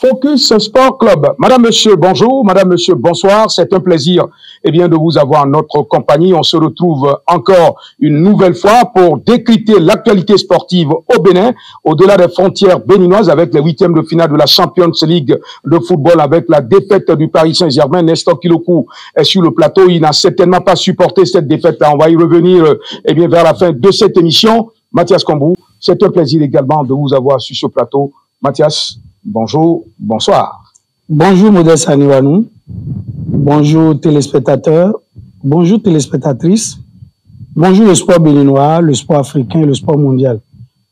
Focus Sport Club. Madame, Monsieur, bonjour. Madame, Monsieur, bonsoir. C'est un plaisir de vous avoir en notre compagnie. On se retrouve encore une nouvelle fois pour décrypter l'actualité sportive au Bénin, au-delà des frontières béninoises, avec les huitièmes de finale de la Champions League de football, avec la défaite du Paris Saint-Germain. Nestor Kilokou est sur le plateau. Il n'a certainement pas supporté cette défaite-là. On va y revenir vers la fin de cette émission. Mathias Kombou, c'est un plaisir également de vous avoir sur ce plateau. Mathias, bonjour, bonsoir. Bonjour Modeste Aniwanou, bonjour téléspectateurs, bonjour téléspectatrices, bonjour le sport béninois, le sport africain et le sport mondial.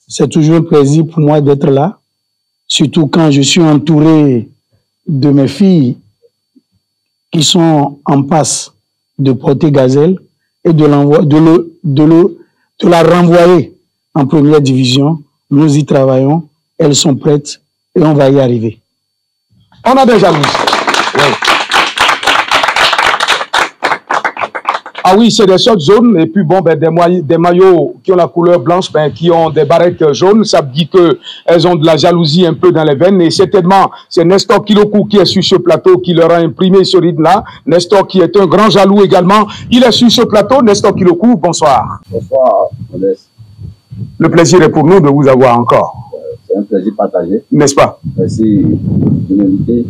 C'est toujours un plaisir pour moi d'être là, surtout quand je suis entouré de mes filles qui sont en passe de porter Gazelle et de la renvoyer en première division. Nous y travaillons, elles sont prêtes et on va y arriver. On a des jalousies. Oui. Ah oui, c'est des shorts jaunes et puis bon, des maillots qui ont la couleur blanche, qui ont des barrettes jaunes. Ça dit qu'elles ont de la jalousie un peu dans les veines. Et certainement, c'est Nestor Kilokou qui est sur ce plateau qui leur a imprimé ce rythme-là. Nestor qui est un grand jaloux également. Il est sur ce plateau. Nestor Kilokou, bonsoir. Bonsoir, Modeste. Le plaisir est pour nous de vous avoir encore. C'est un plaisir partagé. N'est-ce pas? Merci de m'inviter.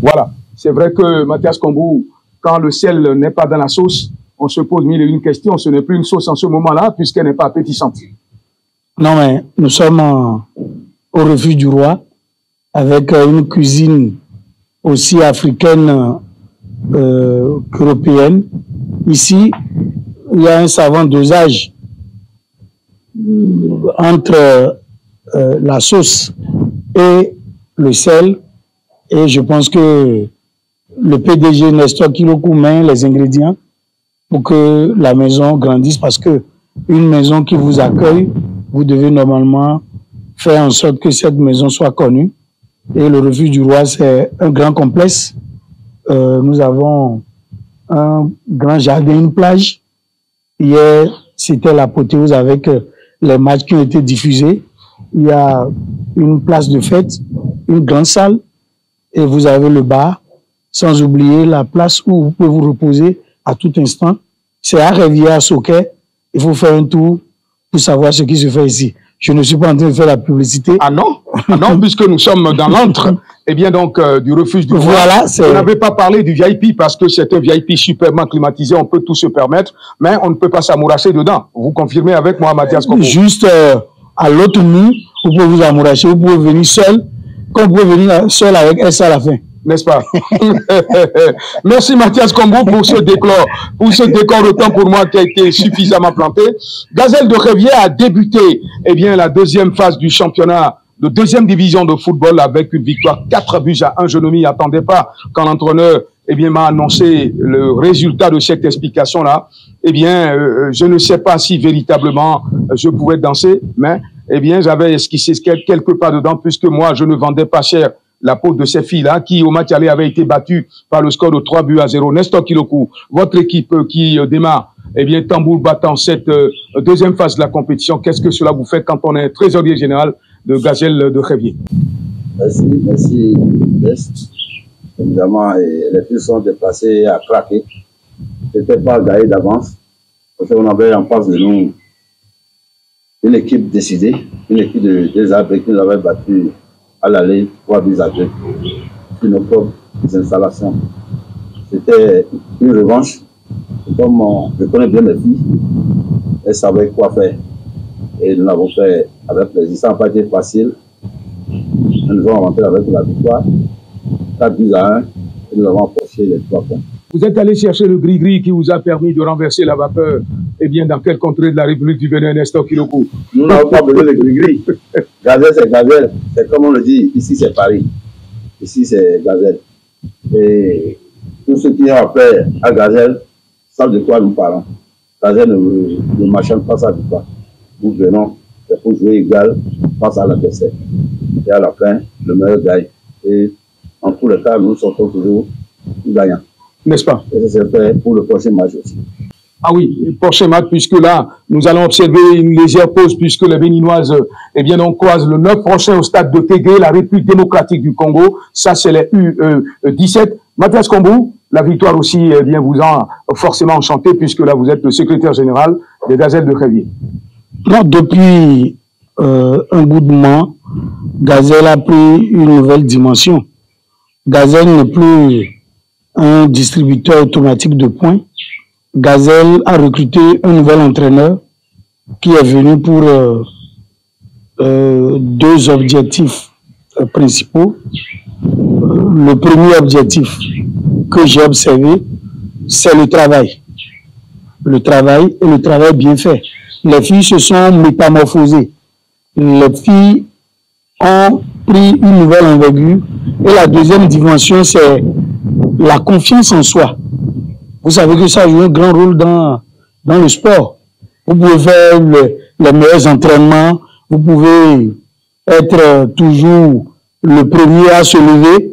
Voilà. C'est vrai que Mathias Kombou, quand le sel n'est pas dans la sauce, on se pose mille et une questions. Ce n'est plus une sauce en ce moment-là, puisqu'elle n'est pas appétissante. Non, mais nous sommes au refuge du roi, avec une cuisine aussi africaine qu'européenne. Ici, il y a un savant dosage entre la sauce et le sel, et je pense que le PDG Nestor Kilokou met les ingrédients pour que la maison grandisse, parce que une maison qui vous accueille, vous devez normalement faire en sorte que cette maison soit connue. Et le refuge du roi, c'est un grand complexe. Nous avons un grand jardin, une plage. Hier, c'était l'apothéose avec les matchs qui ont été diffusés. Il y a une place de fête, une grande salle, et vous avez le bar, sans oublier la place où vous pouvez vous reposer à tout instant. C'est à Rivière-Soquet. Il faut faire un tour pour savoir ce qui se fait ici. Je ne suis pas en train de faire la publicité. Ah non? Ah non, puisque nous sommes dans l'antre, du refuge du roi. Voilà, vous n'avez pas parlé du VIP, parce que c'est un VIP superbement climatisé, on peut tout se permettre, mais on ne peut pas s'amouracher dedans. Vous confirmez avec moi, Mathias Kombou? Juste à l'autre mur, vous pouvez vous amouracher, vous pouvez venir seul, comme vous pouvez venir seul avec S à la fin. N'est-ce pas? Merci Mathias Kombou pour ce décor autant pour moi qui a été suffisamment planté. Gazelle de Rivière a débuté la deuxième phase du championnat de deuxième division de football avec une victoire 4-1. Je ne m'y attendais pas quand l'entraîneur m'a annoncé le résultat de cette explication-là. Je ne sais pas si véritablement je pouvais danser, mais j'avais esquissé quelque part dedans, puisque moi je ne vendais pas cher la peau de ces filles-là, qui au match aller avait été battue par le score de 3-0. Nestor Kilokou, votre équipe qui démarre, tambour battant cette deuxième phase de la compétition, qu'est-ce que cela vous fait quand on est trésorier général de Gazelle de Rivière? Merci, Modeste. Évidemment, les filles sont déplacées à craquer. C'était pas gagné d'avance, parce qu'on avait en face de nous une équipe décidée, une équipe de désarmés qui nous avait battu à l'aller 3-2 sur nos propres installations. C'était une revanche. Comme je connais bien mes filles, elles savaient quoi faire. Et nous l'avons fait avec plaisir. Ça n'a pas été facile. Nous nous avons rentré avec la victoire. 4-1 et nous avons approché les 3 points. Vous êtes allé chercher le gris-gris qui vous a permis de renverser la vapeur. Dans quelle contrée de la République du Bénin, Nestor Kilokou? Nous n'avons pas besoin de gris-gris. Gazelle, c'est Gazelle. C'est comme on le dit, ici c'est Paris. Ici c'est Gazelle. Et tous ceux qui ont affaire à Gazelle savent de quoi nous parlons. Gazelle ne marchande pas sa victoire. Nous venons, c'est pour jouer égal face à l'adversaire. Et à la fin, le meilleur gagne. Et en tous les cas, nous sortons toujours gagnants. N'est-ce pas? Et ça c'est fait pour le prochain match aussi. Ah oui, prochain match, puisque là, nous allons observer une légère pause, puisque les Béninoises, eh bien, on croise le 9 prochain au stade de Tégué, la République démocratique du Congo. Ça, c'est les U17. Mathias Kombou, la victoire aussi, eh bien, vous a forcément enchanté, puisque là, vous êtes le secrétaire général des Gazelles de Crévier. Non, depuis un bout de mois, Gazelle a pris une nouvelle dimension. Gazelle n'est plus un distributeur automatique de points. Gazelle a recruté un nouvel entraîneur qui est venu pour deux objectifs principaux. Le premier objectif que j'ai observé, c'est le travail. Le travail et le travail bien fait. Les filles se sont métamorphosées. Les filles ont pris une nouvelle envergure. Et la deuxième dimension, c'est la confiance en soi. Vous savez que ça joue un grand rôle dans le sport. Vous pouvez faire les meilleurs entraînements, vous pouvez être toujours le premier à se lever,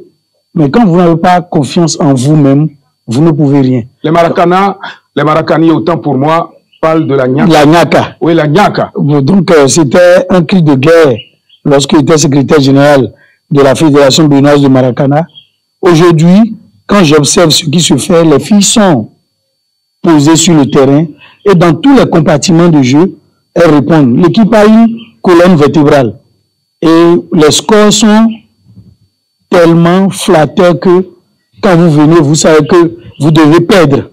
mais quand vous n'avez pas confiance en vous-même, vous ne pouvez rien. Les Maracani, autant pour moi, parlent de la Nyaka. La Nyaka. Oui, la Nyaka. Donc, c'était un cri de guerre lorsqu'il était secrétaire général de la Fédération béninoise de Maracana. Aujourd'hui, quand j'observe ce qui se fait, les filles sont posées sur le terrain et dans tous les compartiments de jeu, elles répondent. L'équipe a une colonne vertébrale et les scores sont tellement flatteurs que quand vous venez, vous savez que vous devez perdre.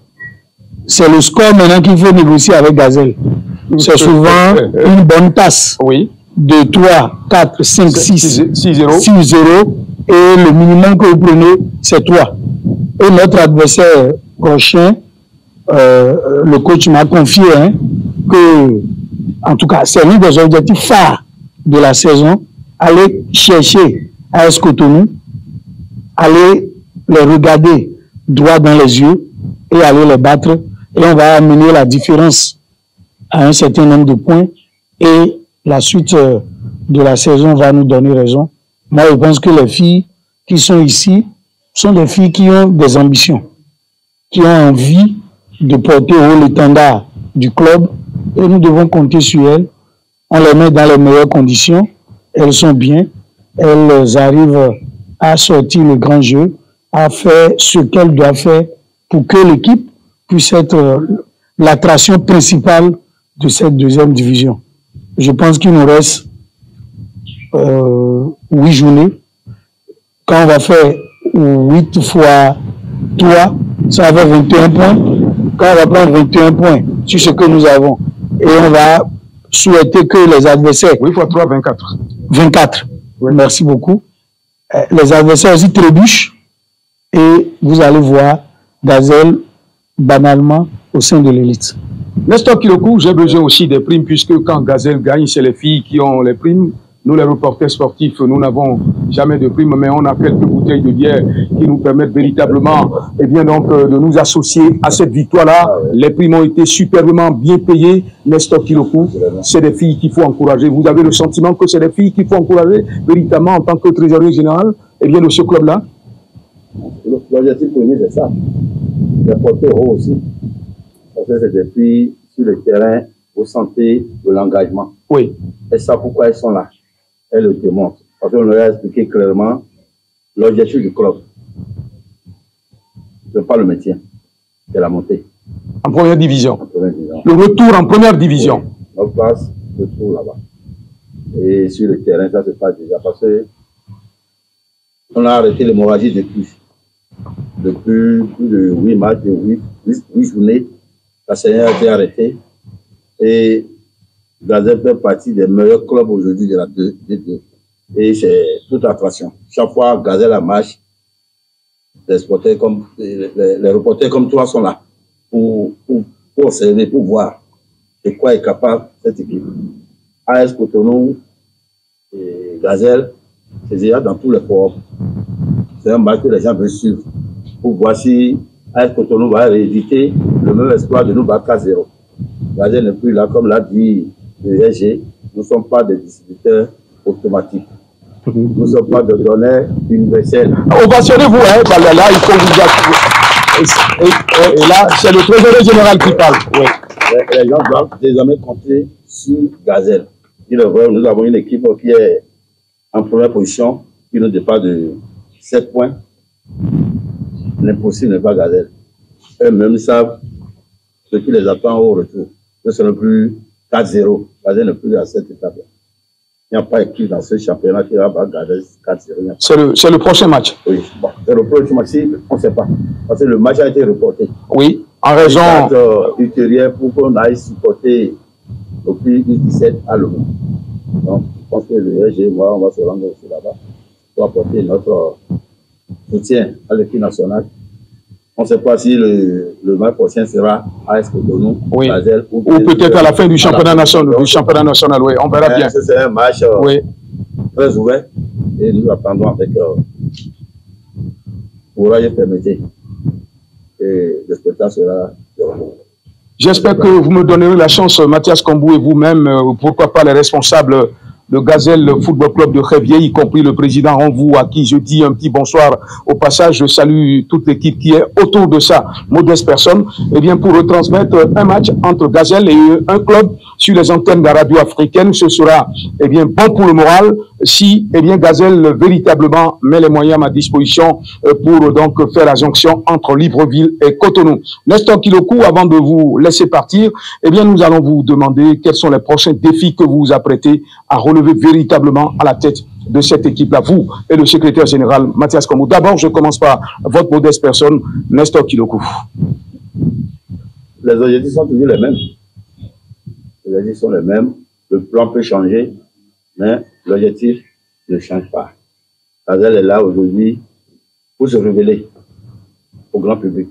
C'est le score maintenant qu'il faut négocier avec Gazelle. C'est souvent une bonne tasse. Oui. De 3, 4, 5, 6, 6-0. 6-0. Et le minimum que vous prenez, c'est 3. Et notre adversaire prochain, le coach m'a confié que, en tout cas, c'est l'un des objectifs phares de la saison, aller chercher AS Cotonou, aller les regarder droit dans les yeux et aller les battre. Et on va amener la différence à un certain nombre de points. Et la suite de la saison va nous donner raison. Moi, je pense que les filles qui sont ici sont des filles qui ont des ambitions, qui ont envie de porter haut l'étendard du club. Et nous devons compter sur elles. On les met dans les meilleures conditions. Elles sont bien. Elles arrivent à sortir le grand jeu, à faire ce qu'elles doivent faire pour que l'équipe puisse être l'attraction principale de cette deuxième division. Je pense qu'il nous reste 8 journées. Quand on va faire 8 fois 3, ça va faire 21 points. Quand on va prendre 21 points sur ce que nous avons, et on va souhaiter que les adversaires... 8 fois 3, 24. 24. Oui. Merci beaucoup. Les adversaires aussi trébuchent et vous allez voir Gazelle banalement au sein de l'élite. Nestor Kilokou, j'ai besoin aussi des primes, puisque quand Gazelle gagne, c'est les filles qui ont les primes. Nous, les reporters sportifs, nous n'avons jamais de primes, mais on a quelques bouteilles de bière qui nous permettent véritablement, eh bien, donc, de nous associer à cette victoire-là. Les primes ont été superbement bien payées. Nestor Kilokou, c'est des filles qu'il faut encourager. Vous avez le sentiment que c'est des filles qu'il faut encourager véritablement en tant que trésorier général, eh bien, de ce club-là? L'objectif premier, c'est ça. Les porter haut aussi. Parce que c'est des filles sur le terrain, vous sentez de l'engagement. Oui. Et ça, pourquoi elles sont là? Elles le démontrent. Parce qu'on leur a expliqué clairement l'objectif du club. Ce n'est pas le maintien, c'est la montée. En première division. En première division. Le retour en première division. Oui. Notre place se trouve là-bas. Et sur le terrain, ça se passe déjà. Parce que on a arrêté l'hémorragie depuis plus de 8 matchs, de 8 journées. La série a été arrêtée. Et Gazelle fait partie des meilleurs clubs aujourd'hui de la D2. Et c'est toute attraction. Chaque fois Gazelle a marche, les reporters comme toi sont là pour observer, pour voir de quoi est capable cette équipe. AS Cotonou et Gazelle, c'est déjà dans tous les forums. C'est un match que les gens veulent suivre pour voir si AS Cotonou va rééditer le même espoir de nous battre à 0. Gazelle n'est plus là, comme l'a dit le SG, nous ne sommes pas des distributeurs automatiques. Nous ne sommes pas des donneurs universels. Ovationnez-vous, là, il faut vous Et là, c'est le trésorier général qui parle. Oui. Les gens doivent désormais compter sur Gazelle. Il est vrai, nous avons une équipe qui est en première position, qui ne dépasse de 7 points. L'impossible n'est pas Gazelle. Eux-mêmes savent ce qui les attend au retour. Ce ne sera plus 4-0. Gazelle n'est plus à cette étape-là. Il n'y a pas équipe dans ce championnat qui va battre Gazelle 4-0. C'est le prochain match. Oui, bon, c'est le prochain match, on ne sait pas. Parce que le match a été reporté. Oui, en raison... ultérieure pour qu'on aille supporter au plus 17 à Lomé. Donc, je pense que le RG, moi, on va se rendre aussi là-bas pour apporter notre soutien à l'équipe nationale. On ne sait pas si le match prochain sera à Escotonou, oui. Basel, ou peut-être à la fin du championnat national. Oui, on verra bien. C'est un match très ouvert et nous attendons avec courage et fermeté. Et le spectacle sera de retour. J'espère que vous me donnerez la chance, Mathias Kambou et vous-même, pourquoi pas les responsables de Gazelle Football Club de Révier, y compris le président Renvou, à qui je dis un petit bonsoir au passage. Je salue toute l'équipe qui est autour de ça, modeste personne, et bien pour retransmettre un match entre Gazelle et un club sur les antennes de la radio africaine. Ce sera eh bien bon pour le moral si eh bien Gazelle véritablement met les moyens à ma disposition pour donc faire la jonction entre Libreville et Cotonou. Nestor Kilokou, avant de vous laisser partir, eh bien nous allons vous demander quels sont les prochains défis que vous vous apprêtez à relever véritablement à la tête de cette équipe-là, vous et le secrétaire général Mathias Kambou. D'abord, je commence par votre modeste personne, Nestor Kilokou. Les objectifs sont toujours les mêmes. Les objectifs sont les mêmes. Le plan peut changer, mais l'objectif ne change pas. Gazelle est là aujourd'hui pour se révéler au grand public,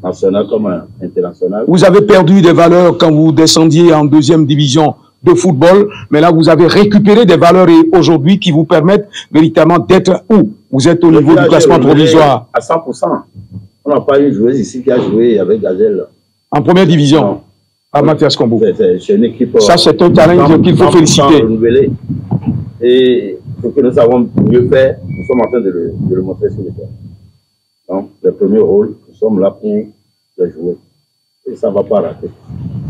national comme international. Vous avez perdu des valeurs quand vous descendiez en deuxième division de football, mais là vous avez récupéré des valeurs aujourd'hui qui vous permettent véritablement d'être où vous êtes au niveau du classement provisoire. À 100%. On n'a pas eu une joueuse ici qui a joué avec Gazelle. En première division, non. À Mathias Kambou. C'est une équipe. Ça, c'est un challenge qu'il faut féliciter. Et ce que nous savons mieux faire, nous sommes en train de le montrer sur le terrain. Donc, le premier rôle, nous sommes là pour le jouer. Et ça ne va pas rater.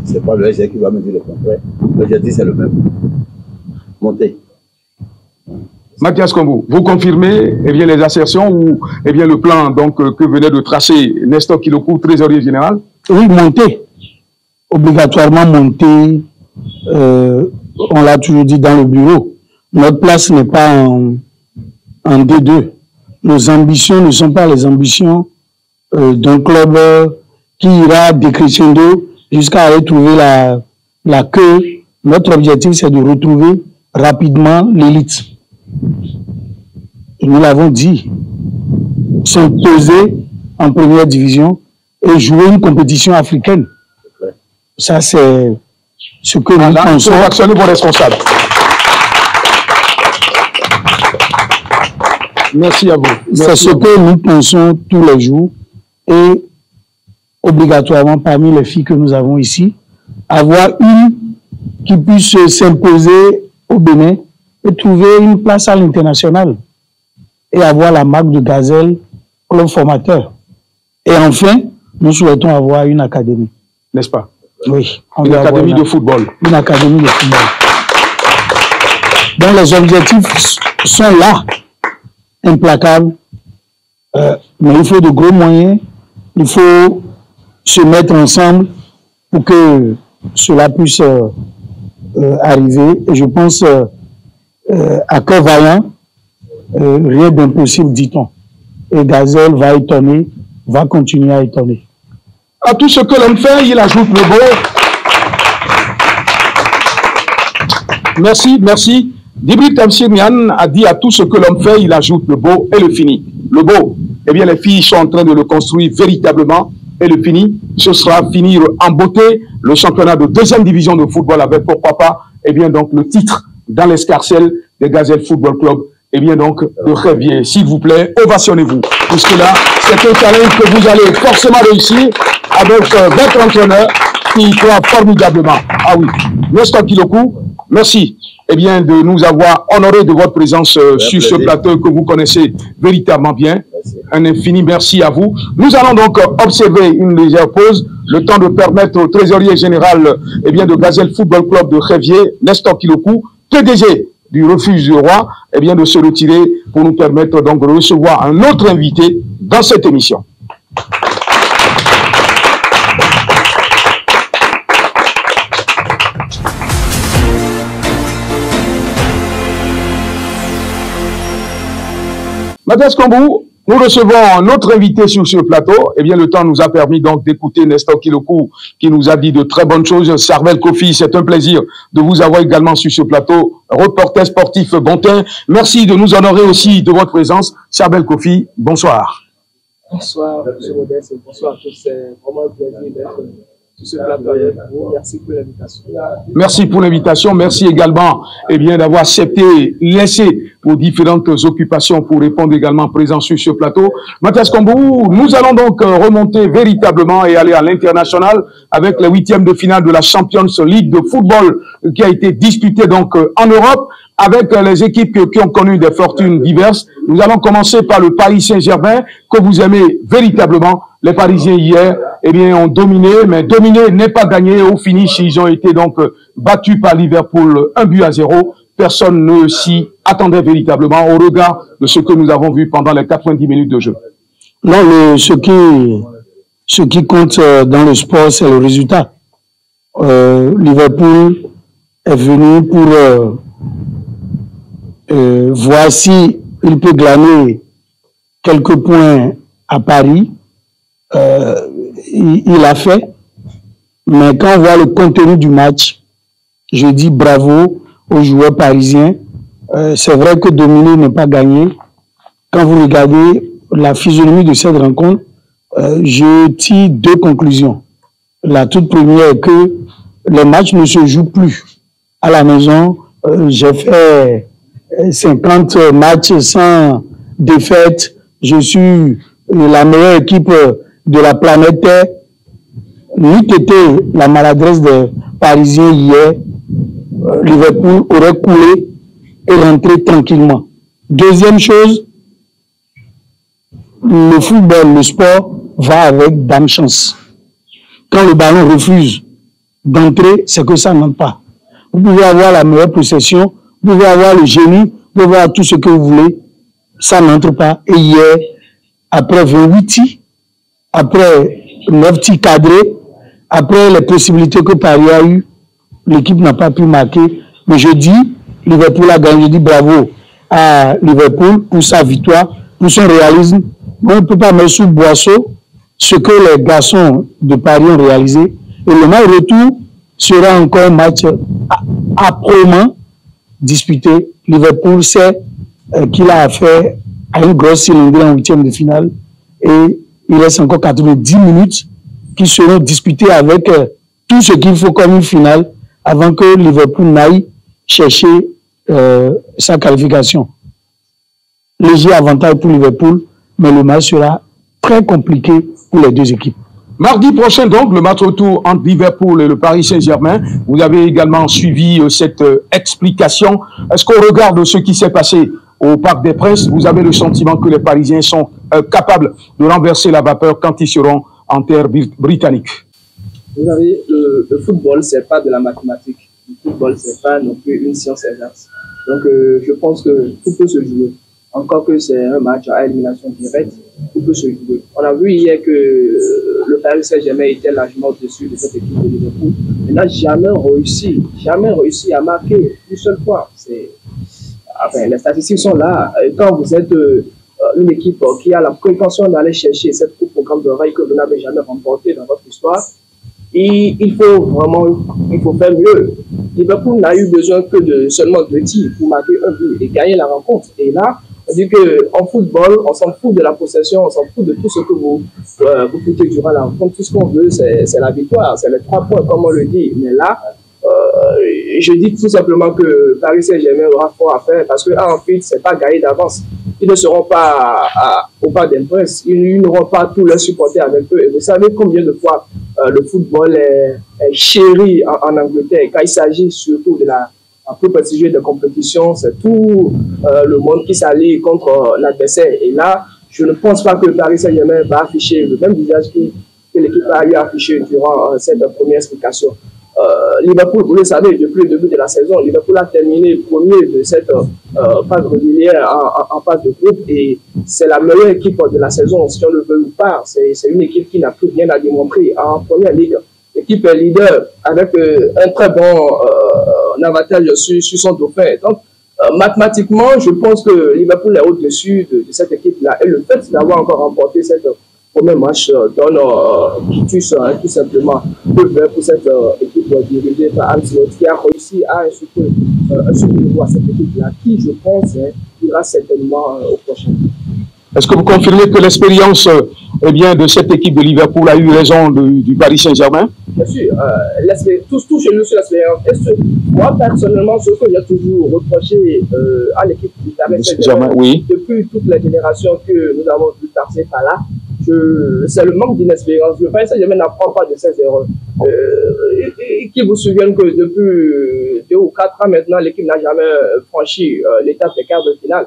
Ce n'est pas le SG qui va me dire le contraire. L'objectif, c'est le même. Monter. Mathias Kambou, vous confirmez eh bien, les assertions ou eh bien, le plan donc, que venait de tracer Nestor Kilokou, trésorier général? Oui, monter. Obligatoirement monter. On l'a toujours dit dans le bureau. Notre place n'est pas en D2. Nos ambitions ne sont pas les ambitions d'un club qui ira décrescendo jusqu'à retrouver la queue. Notre objectif, c'est de retrouver rapidement l'élite. Et nous l'avons dit, s'imposer en première division et jouer une compétition africaine. Ça, c'est ce que nous pensons. Actionner vos responsables. Merci à vous. C'est ce que nous pensons tous les jours. Et obligatoirement, parmi les filles que nous avons ici, avoir une qui puisse s'imposer au Bénin et trouver une place à l'international. Et avoir la marque de Gazelle club formateur. Et enfin, nous souhaitons avoir une académie. N'est-ce pas? Oui. Une académie de football. Une académie de football. Donc les objectifs sont là, implacables. Mais il faut de gros moyens. Il faut se mettre ensemble pour que cela puisse arriver. Et je pense à cœur vaillant, rien d'impossible, dit-on. Et Gazelle va étonner, va continuer à étonner. À tout ce que l'homme fait, il ajoute le beau. Merci, merci. Djibril Tamsir Niane a dit à tout ce que l'homme fait, il ajoute le beau et le fini. Le beau, eh bien les filles sont en train de le construire véritablement. Et le fini, ce sera finir en beauté le championnat de deuxième division de football avec pourquoi pas, eh bien donc le titre dans l'escarcelle des Gazelle Football Club. Eh bien donc, de Révier, s'il vous plaît, ovationnez-vous. Puisque là, c'est un challenge que vous allez forcément réussir avec votre entraîneur qui croit formidablement. Ah oui, Nestor Kilokou, merci eh bien, de nous avoir honoré de votre présence sur ce plateau que vous connaissez véritablement bien. Un infini merci à vous. Nous allons donc observer une légère pause, le temps de permettre au trésorier général de Gazelle Football Club de Révier, Nestor Kilokou, PDG du Refuge du Roi, de se retirer pour nous permettre donc de recevoir un autre invité dans cette émission. Mathias Kambou, nous recevons notre invité sur ce plateau. Le temps nous a permis donc d'écouter Nestor Kilokou qui nous a dit de très bonnes choses. Sarbel Kofi, c'est un plaisir de vous avoir également sur ce plateau. Reporter sportif Bontin, merci de nous honorer aussi de votre présence. Sarbel Kofi, bonsoir. Bonsoir, M. Modeste, bonsoir à tous. C'est vraiment un plaisir d'être sur ce plateau avec vous. Merci pour l'invitation. Merci pour l'invitation. Merci également d'avoir accepté, laissé vos différentes occupations pour répondre également présent sur ce plateau. Mathias Kambou, nous allons donc remonter véritablement et aller à l'international avec les 8e de finale de la Champions League de football qui a été disputée donc en Europe avec les équipes qui ont connu des fortunes diverses. Nous allons commencer par le Paris Saint-Germain que vous aimez véritablement. Les Parisiens hier, ont dominé, mais dominer n'est pas gagné. Au finish, ils ont été donc battus par Liverpool 1-0. Personne ne s'y attendait véritablement au regard de ce que nous avons vu pendant les 90 minutes de jeu. Non, ce qui compte dans le sport, c'est le résultat. Liverpool est venu pour voir si il peut glaner quelques points à Paris. Il a fait, mais quand on voit le contenu du match, je dis bravo aux joueurs parisiens. C'est vrai que dominer n'est pas gagné. Quand vous regardez la physionomie de cette rencontre, je tire deux conclusions. La toute première est que les matchs ne se jouent plus à la maison. J'ai fait 50 matchs sans défaite. Je suis la meilleure équipe de la planète Terre. N'eût été la maladresse des Parisiens hier, Liverpool aurait coulé et rentré tranquillement. Deuxième chose, le football, le sport va avec dame chance. Quand le ballon refuse d'entrer, c'est que ça n'entre pas. Vous pouvez avoir la meilleure possession, vous pouvez avoir le génie, vous pouvez avoir tout ce que vous voulez, ça n'entre pas. Et hier, après 28 tirs, après 9 tirs cadrés, après les possibilités que Paris a eues, l'équipe n'a pas pu marquer. Mais je dis, Liverpool a gagné. Je dis bravo à Liverpool pour sa victoire, pour son réalisme. On ne peut pas mettre sous boisseau ce que les garçons de Paris ont réalisé. Et le match retour sera encore un match âprement disputé. Liverpool sait qu'il a affaire à une grosse cylindrée en 8e de finale. Et il reste encore 90 minutes qui seront discutées avec tout ce qu'il faut comme une finale avant que Liverpool n'aille chercher sa qualification. Léger avantage pour Liverpool, mais le match sera très compliqué pour les deux équipes. Mardi prochain, donc, le match retour entre Liverpool et le Paris Saint-Germain. Vous avez également suivi cette explication. Est-ce qu'au regard de ce qui s'est passé au Parc des Princes, vous avez le sentiment que les Parisiens sont capables de renverser la vapeur quand ils seront en terre britannique? Vous savez, le football, c'est pas de la mathématique. Le football, c'est pas non plus une science exacte. Donc, je pense que tout peut se jouer. Encore que c'est un match à élimination directe, tout peut se jouer. On a vu hier que le Paris Saint-Germain était largement au-dessus de cette équipe de Liverpool. Il n'a jamais réussi à marquer une seule fois. Enfin, les statistiques sont là. Quand vous êtes une équipe qui a la prétention d'aller chercher cette coupe au camp de rail que vous n'avez jamais remportée dans votre histoire, et il faut faire mieux. Liverpool n'a eu besoin que de seulement 2 tirs pour marquer un but et gagner la rencontre. Et là, on dit qu'en football, on s'en fout de la possession, on s'en fout de tout ce que vous foutez durant la rencontre. Tout ce qu'on veut, c'est la victoire, c'est les 3 points, comme on le dit. Mais là, je dis tout simplement que Paris Saint-Germain aura fort à faire parce qu'en fait, c'est pas gagné d'avance. Ils ne seront pas au Parc des Princes, ils n'auront pas tous leurs supporters avec eux. Et vous savez combien de fois le football est chéri en Angleterre. Quand il s'agit surtout de la plus prestigieuse des compétitions, c'est tout le monde qui s'allie contre l'adversaire. Et là, je ne pense pas que le Paris Saint-Germain va afficher le même visage que l'équipe a eu affiché durant cette première explication. Liverpool, vous le savez, depuis le début de la saison, Liverpool a terminé premier de cette phase régulière en phase de groupe et c'est la meilleure équipe de la saison, si on le veut ou pas. C'est une équipe qui n'a plus rien à démontrer en première ligue. L'équipe est leader avec un très bon avantage sur son dauphin. Donc, mathématiquement, je pense que Liverpool est au-dessus de cette équipe-là. Et le fait d'avoir encore remporté cette premier match donne quitus tout simplement pour cette équipe dirigée par Ancelotti qui a réussi à insuffler à cette équipe-là qui, je pense, ira certainement au prochain. Est-ce que vous confirmez que l'expérience de cette équipe de Liverpool a eu raison du Paris Saint-Germain? Bien sûr, tout chez nous sur l'expérience. Moi, personnellement, ce que j'ai toujours reproché à l'équipe du Paris Saint-Germain, oui, depuis toutes les générations que nous avons vu passer par là, c'est le manque d'inexpérience. Le Paris Saint-Germain n'apprend pas de ses erreurs. Qui vous souviennent que depuis 2 ou 4 ans maintenant, l'équipe n'a jamais franchi l'étape des quarts de finale.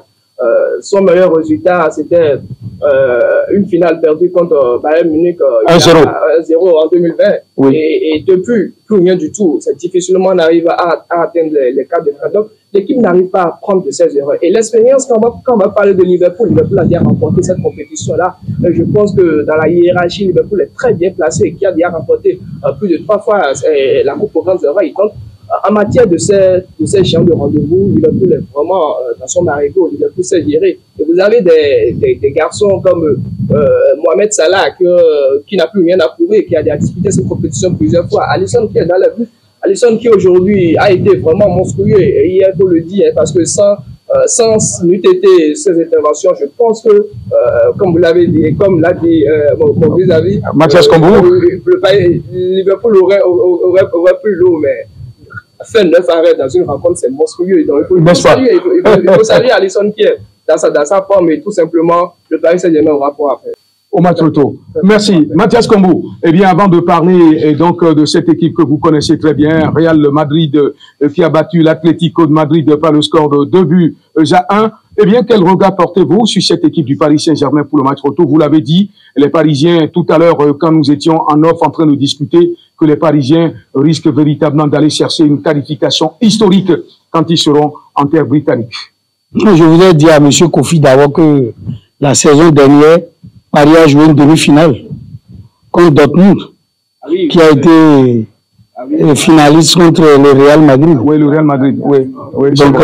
Son meilleur résultat, c'était une finale perdue contre Bayern Munich 1-0 en 2020. Oui. Et depuis, plus rien du tout. C'est difficilement on arrive à atteindre les quarts de finale. Donc, l'équipe n'arrive pas à prendre de ses erreurs. Et l'expérience, quand on va parler de Liverpool, Liverpool a déjà remporté cette compétition-là. Je pense que dans la hiérarchie, Liverpool est très bien placé, qui a déjà remporté plus de 3 fois la Coupe aux grandes oreilles. Donc, en matière de ces champs de rendez-vous, Liverpool est vraiment dans son marigot. Liverpool sait gérer. Et vous avez des garçons comme Mohamed Salah qui n'a plus rien à prouver, qui a déjà disputé cette compétition plusieurs fois. Alisson qui est dans la vue. Alisson qui aujourd'hui a été vraiment monstrueux. Et hier, il faut le dire, parce que sans n'eût été ces interventions, je pense que, comme vous l'avez dit, comme l'a dit mon vis-à-vis, Mathias Kombou, Liverpool aurait pu l'eau, mais faire 9 arrêts dans une rencontre, c'est monstrueux. Donc, il faut saluer Alisson qui est dans sa forme et tout simplement, le Paris Saint-Germain aura pour faire. Au match retour. Merci. Mathias Kombou. Eh bien, avant de parler donc de cette équipe que vous connaissez très bien, Real Madrid qui a battu l'Atlético de Madrid par le score de 2-1. Eh bien, quel regard portez-vous sur cette équipe du Paris Saint-Germain pour le match retour? Vous l'avez dit, les Parisiens, tout à l'heure, quand nous étions en off en train de discuter, que les Parisiens risquent véritablement d'aller chercher une qualification historique quand ils seront en terre britannique. Je voudrais dire à M. Kofi d'abord que la saison dernière, Paris a joué une demi-finale contre Dortmund, qui a été finaliste contre le Real Madrid. Oui, le Real Madrid. Oui, donc,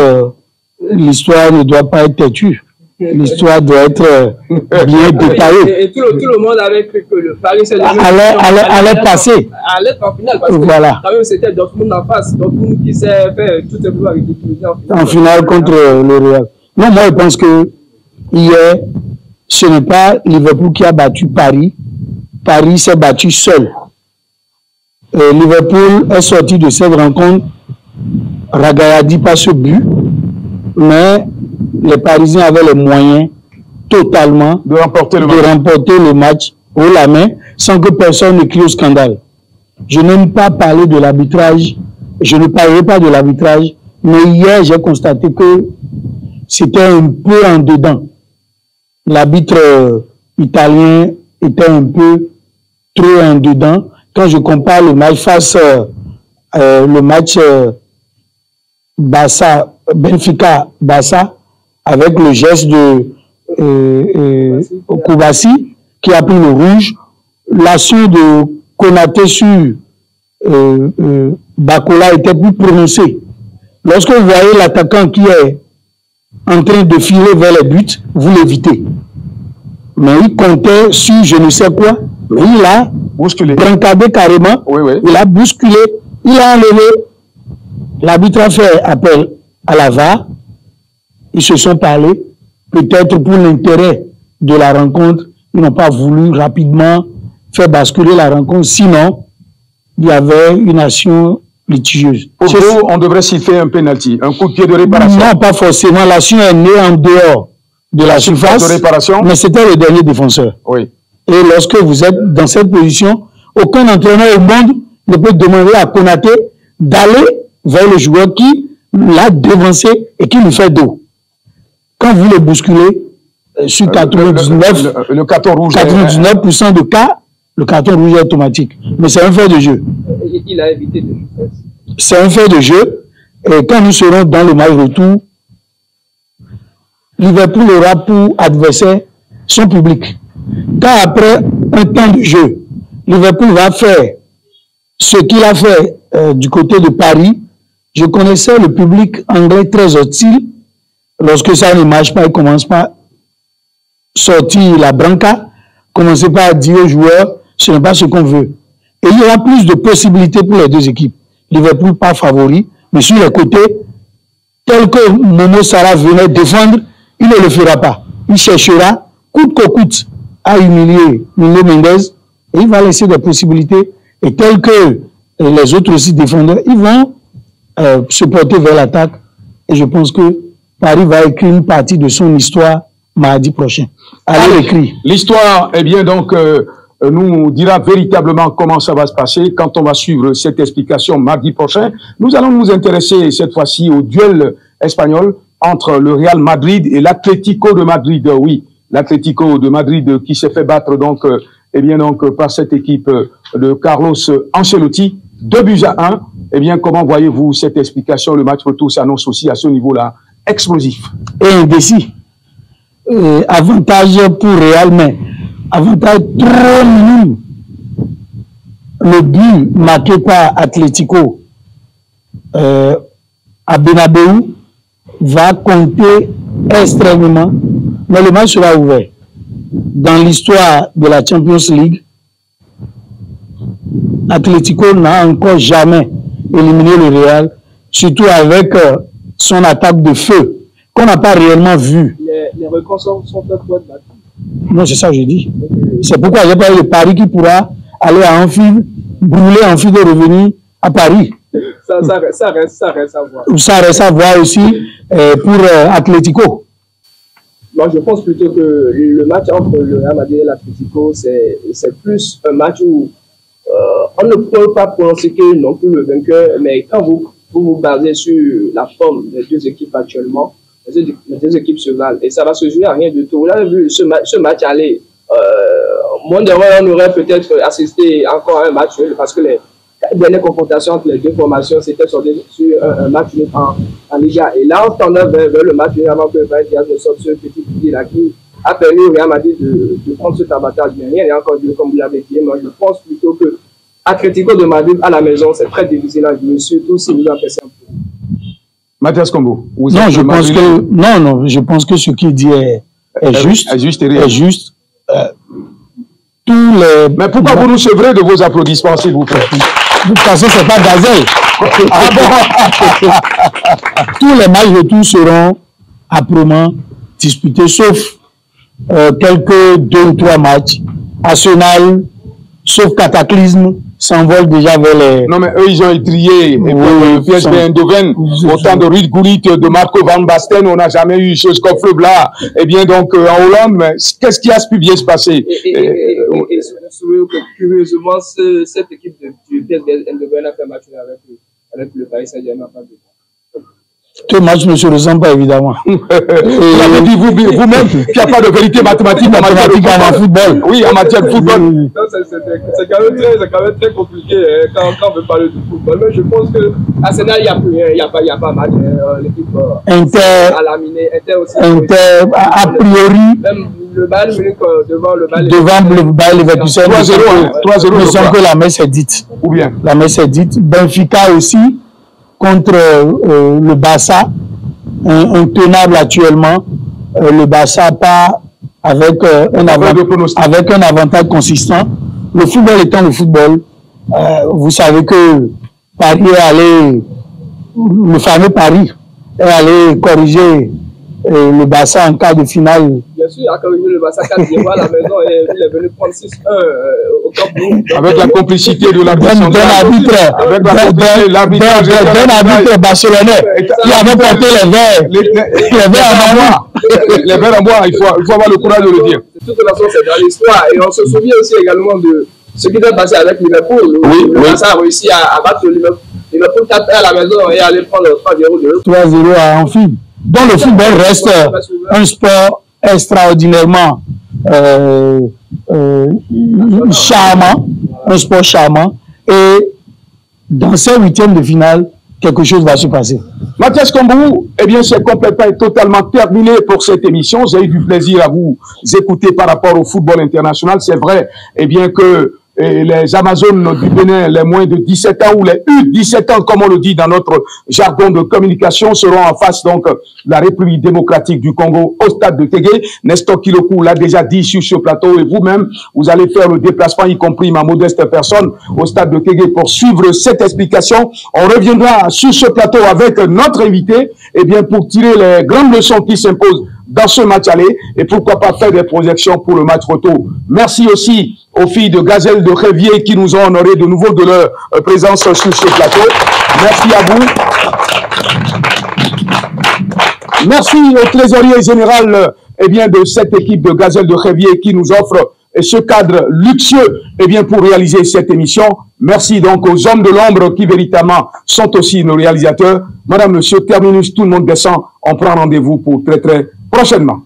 l'histoire ne doit pas être têtue. L'histoire doit être bien détaillée. Et tout le monde avait cru que le Paris Saint-Germain allait passer. Allait en finale. Parce que quand même, c'était Dortmund en face. Dortmund qui s'est fait tout simplement avec des en finale contre le Real. Non, moi, je pense que hier, ce n'est pas Liverpool qui a battu Paris. Paris s'est battu seul. Liverpool est sorti de cette rencontre ragaillardi par ce but, mais les Parisiens avaient les moyens totalement de remporter le match haut la main sans que personne ne crie au scandale. Je n'aime pas parler de l'arbitrage, je ne parlerai pas de l'arbitrage, mais hier j'ai constaté que c'était un peu en dedans. L'arbitre italien était un peu trop en dedans. Quand je compare le match face le match Benfica-Barça avec le geste de Koubassi qui a pris le rouge, l'action de Konaté sur Bakola était plus prononcée. Lorsque vous voyez l'attaquant qui est en train de filer vers les buts, vous l'évitez. Mais il comptait sur je ne sais quoi, mais il a brancardé carrément, il a bousculé, il a enlevé. L'arbitre a fait appel à la VAR, ils se sont parlé, peut-être pour l'intérêt de la rencontre, ils n'ont pas voulu rapidement faire basculer la rencontre, sinon il y avait une action litigieuse. Pour vous, on devrait siffler un penalty, un coup de pied de réparation. Non, pas forcément. L'action est née en dehors de la surface, de réparation. Mais c'était le dernier défenseur. Oui. Et lorsque vous êtes dans cette position, aucun entraîneur au monde ne peut demander à Konaté d'aller vers le joueur qui l'a devancé et qui lui fait dos. Quand vous le bousculez, sur 99, le carton rouge 99% de cas, le carton rouge est automatique. Mais c'est un fait de jeu. Il a évité de justesse. C'est un fait de jeu. Et quand nous serons dans le match retour, Liverpool aura pour adversaire son public. Quand après un temps de jeu, Liverpool va faire ce qu'il a fait du côté de Paris, je connaissais le public anglais très hostile. Lorsque ça ne marche pas, il commence par sortir la branca, commencer par dire aux joueurs, ce n'est pas ce qu'on veut. Et il y aura plus de possibilités pour les deux équipes. Liverpool pas favori, mais sur les côtés, tel que Momo Salah venait défendre, il ne le fera pas. Il cherchera, coûte que coûte, à humilier Nuno Mendes, et il va laisser des possibilités. Et tel que les autres aussi défendeurs, ils vont se porter vers l'attaque. Et je pense que Paris va écrire une partie de son histoire mardi prochain. Allez l'écrire. L'histoire, eh bien, donc, nous dira véritablement comment ça va se passer quand on va suivre cette explication mardi prochain. Nous allons nous intéresser cette fois-ci au duel espagnol entre le Real Madrid et l'Atlético de Madrid. Oui, l'Atlético de Madrid qui s'est fait battre donc, eh bien, donc, par cette équipe de Carlos Ancelotti. 2-1. Eh bien, comment voyez-vous cette explication? Le match retour s'annonce aussi à ce niveau-là explosif. Et indécis. Avantage pour Real, mais avantage trop minime. Le but marqué par Atlético à Bernabéu va compter extrêmement, mais le match sera ouvert. Dans l'histoire de la Champions League, Atlético n'a encore jamais éliminé le Real, surtout avec son attaque de feu, qu'on n'a pas réellement vu. Les records sont faits pour être battus. Non, c'est ça que j'ai dit. C'est pourquoi il n'y a pas eu le Paris qui pourra aller à Anfield, brûler Anfield et revenir à Paris. Ça reste à voir. Ça reste à voir aussi pour Atlético. Moi, je pense plutôt que le match entre le Real Madrid et l'Atlético, c'est plus un match où on ne peut pas pronostiquer non plus le vainqueur, mais quand vous basez sur la forme des deux équipes actuellement, les deux équipes se valent et ça va se jouer à rien du tout. Vous avez vu ce match aller, moins d'erreurs, on aurait peut-être assisté encore à un match parce que les dernières confrontations entre les deux formations c'était sur un match en Liga. Et là, on tendait vers le match avant que Valdias ne sorte ce petit pied là qui a permis au Real Madrid de prendre cet avantage. Mais rien n'est encore dit, comme vous l'avez dit. Moi, je pense plutôt que Atlético de Madrid à la maison, c'est très difficile à jouer, surtout si vous avez fait un peu. Mathias Combo. Non, je pense que ce qu'il dit est juste. Est juste. Mais pourquoi vous nous sevrez de vos applaudissements, s'il vous plaît? Parce que c'est pas Gazelle. Tous les matchs retour seront âprement disputés, sauf quelques 2 ou 3 matchs. Arsenal, sauf Cataclysme, s'envole déjà vers les... Non, mais eux, ils ont étrié. Et PSV Eindhoven, autant de Ruud Gullit, de Marco Van Basten, on n'a jamais eu chose comme Fleur. Et bien, donc, en Hollande, mais qu'est-ce qui a pu bien se passer? Et curieusement, cette équipe du PSV Eindhoven a fait match avec le Paris Saint-Germain. Ce match ne se ressemble pas, évidemment. Vous avez dit vous-même qu'il n'y a pas de vérité mathématique en football. Oui, en matière de football. C'est quand même très compliqué quand on veut parler de football. Mais je pense que Arsenal, il n'y a plus rien. Il n'y a pas match. L'équipe a laminé. Inter, a priori. Même le Bayern Munich devant le Bayern Leverkusen. 3-0. Je sens que la messe est dite. Ou bien la messe est dite. Benfica aussi. Contre le Barça, intenable actuellement. Le Barça part avec un avantage consistant. Le football étant le football, vous savez que Paris est allé, le fameux Paris est allé corriger le Barça en quart de finale. Bien sûr, il a corrigé le Barça 4-0 à la maison et il est venu prendre 6-1 au Camp Nou. Avec la complicité de l'arbitre barcelonais qui avait porté les verres en bois. Les verres en bois, il faut avoir le courage de le dire. De toute façon, c'est dans l'histoire. Et on se souvient aussi également de ce qui s'est passé avec Liverpool. Le Barça a réussi à battre Liverpool 4-1 à la maison et aller prendre 3-0 de 3-0 à Anfield. Donc le football reste un sport extraordinairement charmant, un sport charmant. Et dans ces huitièmes de finale, quelque chose va se passer. Mathias Kombou, eh bien, c'est complètement et totalement terminé pour cette émission. J'ai eu du plaisir à vous écouter par rapport au football international. C'est vrai, eh bien, que les Amazones du Bénin, les moins de 17 ans ou les U17 ans, comme on le dit dans notre jargon de communication, seront en face donc de la République démocratique du Congo au stade de Tégué. Nestor Kilokou l'a déjà dit sur ce plateau et vous-même, vous allez faire le déplacement, y compris ma modeste personne, au stade de Tégué pour suivre cette explication. On reviendra sur ce plateau avec notre invité, eh bien, pour tirer les grandes leçons qui s'imposent dans ce match aller et pourquoi pas faire des projections pour le match retour. Merci aussi aux filles de Gazelle de Révier qui nous ont honoré de nouveau de leur présence sur ce plateau. Merci à vous. Merci au trésorier général eh bien, de cette équipe de Gazelle de Révier qui nous offre ce cadre luxueux eh bien, pour réaliser cette émission. Merci donc aux hommes de l'ombre qui véritablement sont aussi nos réalisateurs. Madame, monsieur, terminus, tout le monde descend. On prend rendez-vous pour très prochainement.